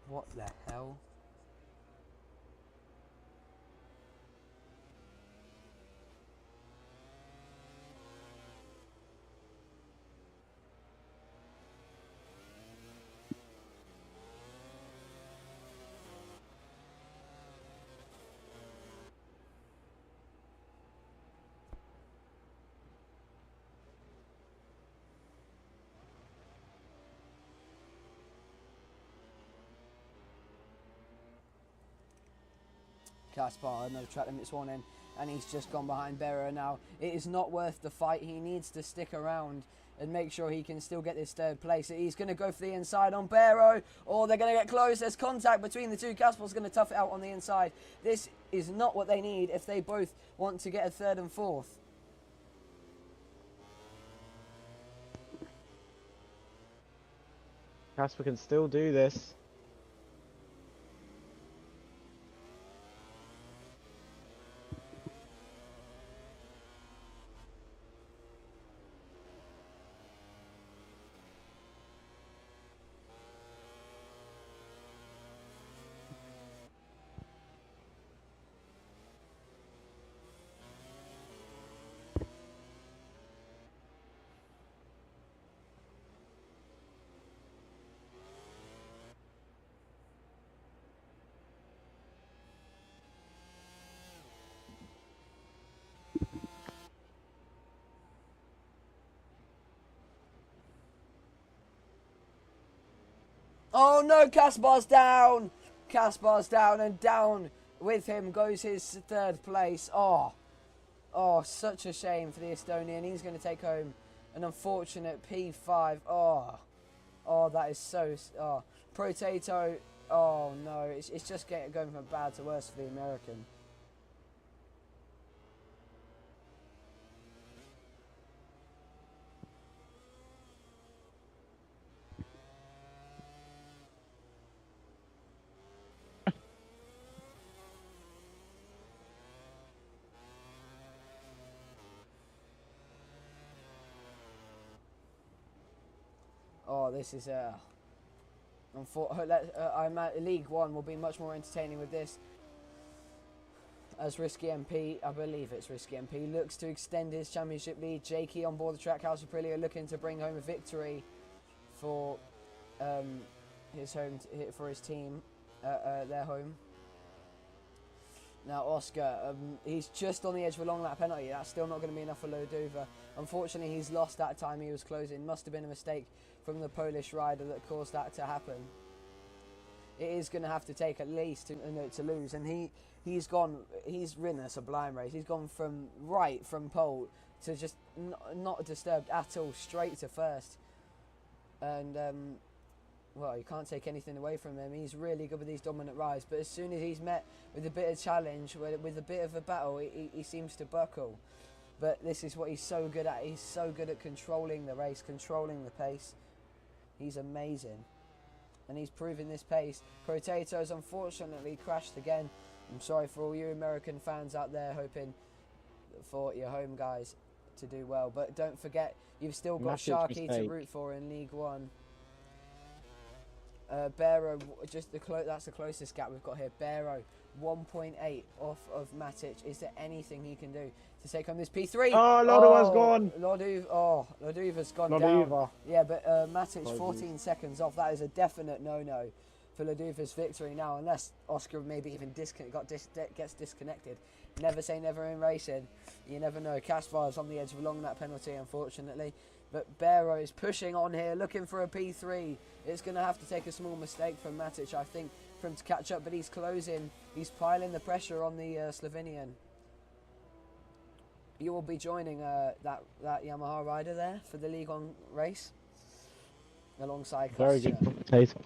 A: What the hell? Kaspar, another track limits warning, and he's just gone behind Barrow now. It is not worth the fight. He needs to stick around and make sure he can still get this third place. He's going to go for the inside on Barrow, or they're going to get close. There's contact between the two. Kaspar's going to tough it out on the inside. This is not what they need if they both want to get a third and fourth.
B: Casper can still do this.
A: Oh no, Kaspar's down! Kaspar's down, and down with him goes his third place. Oh, such a shame for the Estonian. He's going to take home an unfortunate P5. Oh, that is so... Oh, Potato. Oh no, it's just going from bad to worse for the American. Oh, this is League One will be much more entertaining with this. As Risky MP, I believe it's Risky MP, looks to extend his championship lead. Jakey on board the track. House of Aprilia looking to bring home a victory for his team, their home. Now Oscar, he's just on the edge of a long lap penalty. That's still not going to be enough for Lodova. Unfortunately, he's lost that time he was closing. Must have been a mistake from the Polish rider that caused that to happen. It is going to have to take at least to lose, and he's ridden a sublime race. He's gone from pole to just not disturbed at all, straight to first, and well, you can't take anything away from him. He's really good with these dominant rides, but as soon as he's met with a bit of challenge, with a bit of a battle, he seems to buckle. But this is what he's so good at. He's so good at controlling the race, controlling the pace. He's amazing. And he's proving this pace. Potatoes unfortunately crashed again. I'm sorry for all you American fans out there, hoping for your home guys to do well. But don't forget, you've still got Sharky to root for in League One. Barrow, that's the closest gap we've got here. Barrow, 1.8 off of Matic. Is there anything he can do to take home this P3?
B: Oh, Lodova's gone.
A: Lodova's gone down. Yeah, but Matic 14 seconds off. That is a definite no-no for Lodova's victory now, unless Oscar maybe even gets disconnected. Never say never in racing. You never know. Kaspar's on the edge of a long lap penalty, unfortunately. But Barrow is pushing on here, looking for a P3. It's going to have to take a small mistake from Matic, I think, for him to catch up. But he's closing. He's piling the pressure on the Slovenian. You will be joining that Yamaha rider there for the League One race, alongside
B: Very
A: Kostya.
B: good potato.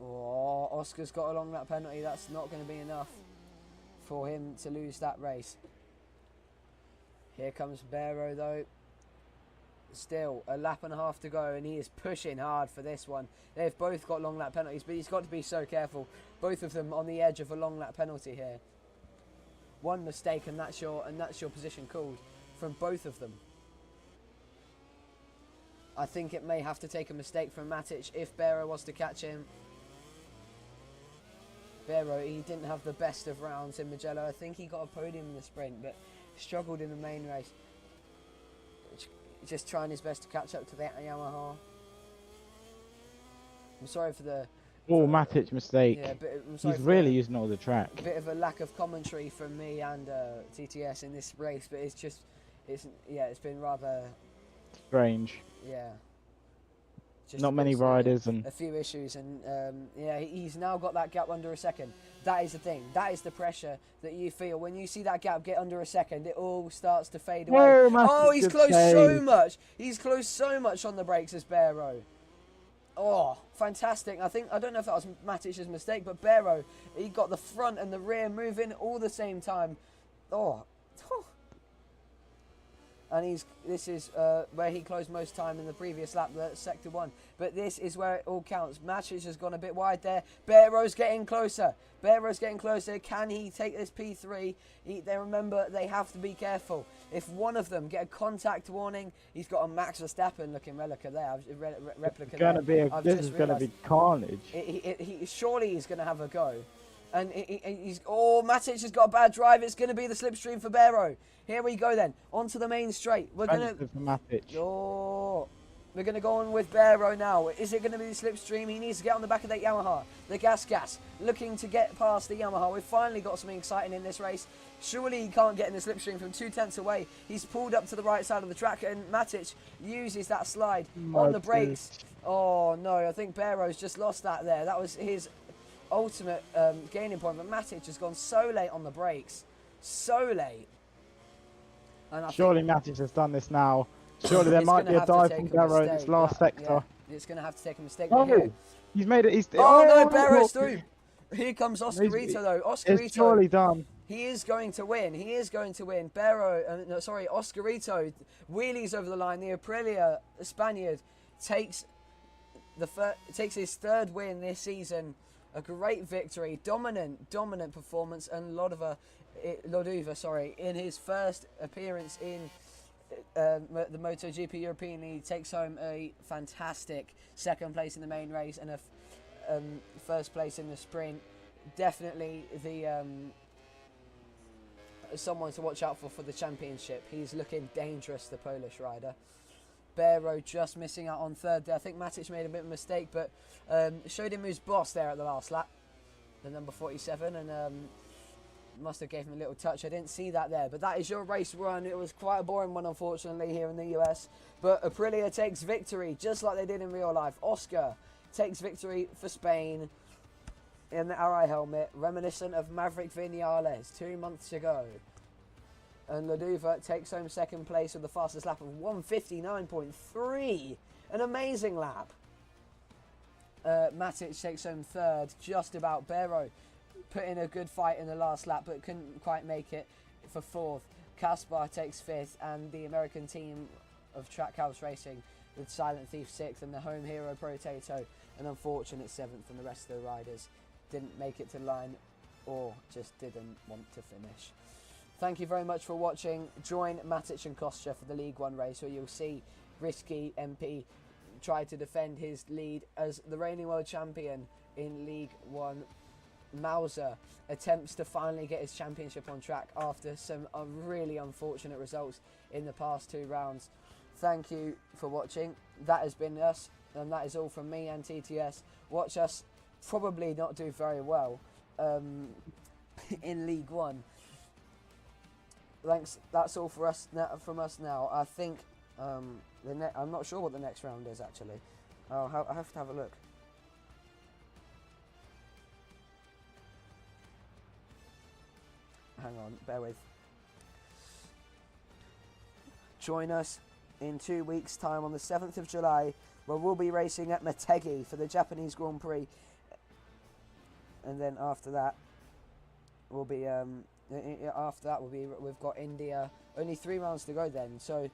A: Oh, Oscar's got a long lap penalty. That's not going to be enough for him to lose that race. Here comes Barrow though. Still a lap and a half to go, and he is pushing hard for this one. They've both got long lap penalties, but he's got to be so careful. Both of them on the edge of a long lap penalty here. One mistake and that's your position called from both of them. I think it may have to take a mistake from Matic if Barrow was to catch him. Barrow, he didn't have the best of rounds in Mugello. I think he got a podium in the sprint, but struggled in the main race. Just trying his best to catch up to that Yamaha. I'm sorry for the...
B: Oh, Matic mistake.
A: Yeah, but I'm sorry
B: He's
A: for
B: really using all the track.
A: a bit of a lack of commentary from me and TTS in this race, but it's been rather
B: strange.
A: Yeah. Just
B: Not many riders and
A: a few issues, and yeah, he's now got that gap under a second. That is the thing. That is the pressure that you feel when you see that gap get under a second. It all starts to fade away. Oh, he's close so much. He's close so much on the brakes as Barrow. Oh, fantastic. I don't know if that was Matic's mistake, but Barrow, he got the front and the rear moving all the same time. Oh. And this is where he closed most time in the previous lap, sector 1. But this is where it all counts. Matic has gone a bit wide there. Barrow's getting closer. Barrow's getting closer. Can he take this P3? Remember, they have to be careful. If one of them get a contact warning, he's got a Max Verstappen looking replica there.
B: This is going to be carnage.
A: Surely he's going to have a go. And Matic has got a bad drive. It's going to be the slipstream for Barrow. Here we go then. Onto the main straight. We're going to go on with Barrow now. Is it going to be the slipstream? He needs to get on the back of that Yamaha. The gas. Looking to get past the Yamaha. We've finally got something exciting in this race. Surely he can't get in the slipstream from 2 tenths away. He's pulled up to the right side of the track, and Matic uses that slide on the brakes. Oh no, I think Barrow's just lost that there. That was his ultimate gaining point, but Matic has gone so late on the brakes. So late. And
B: surely Matic has done this now. Surely there might be a dive from Barrow in this last sector.
A: Yeah, it's going to have to take a mistake.
B: Oh, he's made it.
A: No, Barrow's through. Here comes Oscarito though. Oscarito.
B: It's surely done.
A: He is going to win. He is going to win. Oscarito wheelies over the line. The Aprilia Spaniard takes his 3rd win this season. A great victory, dominant performance, and Lodova, in his first appearance in the MotoGP European League, takes home a fantastic 2nd place in the main race and a 1st place in the sprint. Definitely the someone to watch out for the championship. He's looking dangerous, the Polish rider. Barrow just missing out on 3rd there. I think Matic made a bit of a mistake, but showed him who's boss there at the last lap, the number 47, and must have gave him a little touch. I didn't see that there, but that is your race run. It was quite a boring one, unfortunately, here in the US, but Aprilia takes victory, just like they did in real life. Oscar takes victory for Spain in the RI helmet, reminiscent of Maverick Vinales 2 months ago. And Lodova takes home 2nd place with the fastest lap of 1:59.3. An amazing lap. Matic takes home 3rd, just about. Barrow put in a good fight in the last lap, but couldn't quite make it for 4th. Kaspar takes 5th, and the American team of Trackhouse Racing with Silent Thief 6th, and the home hero Protato an unfortunate 7th, and the rest of the riders didn't make it to the line or just didn't want to finish. Thank you very much for watching. Join Matic and Kostya for the League 1 race, where you'll see Risky MP try to defend his lead as the reigning world champion in League 1. Mauser attempts to finally get his championship on track after some really unfortunate results in the past 2 rounds. Thank you for watching. That has been us, and that is all from me and TTS. Watch us probably not do very well in League 1. Thanks. That's all for us from us now. I think I'm not sure what the next round is actually. I have to have a look. Hang on, bear with. Join us in 2 weeks' time on the 7th of July, where we'll be racing at Motegi for the Japanese Grand Prix, and then after that we'll be After that, we've got India. Only 3 rounds to go then. So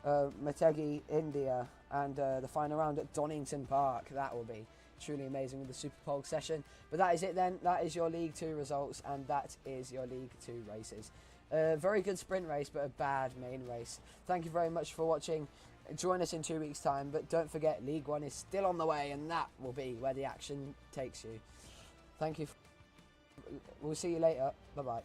A: Motegi, India, and the final round at Donington Park. That will be truly amazing with the Super Pole session. But that is it then. That is your League 2 results, and that is your League 2 races. Very good sprint race, but a bad main race. Thank you very much for watching. Join us in 2 weeks' time, but don't forget League 1 is still on the way, and that will be where the action takes you. Thank you. We'll see you later. Bye-bye.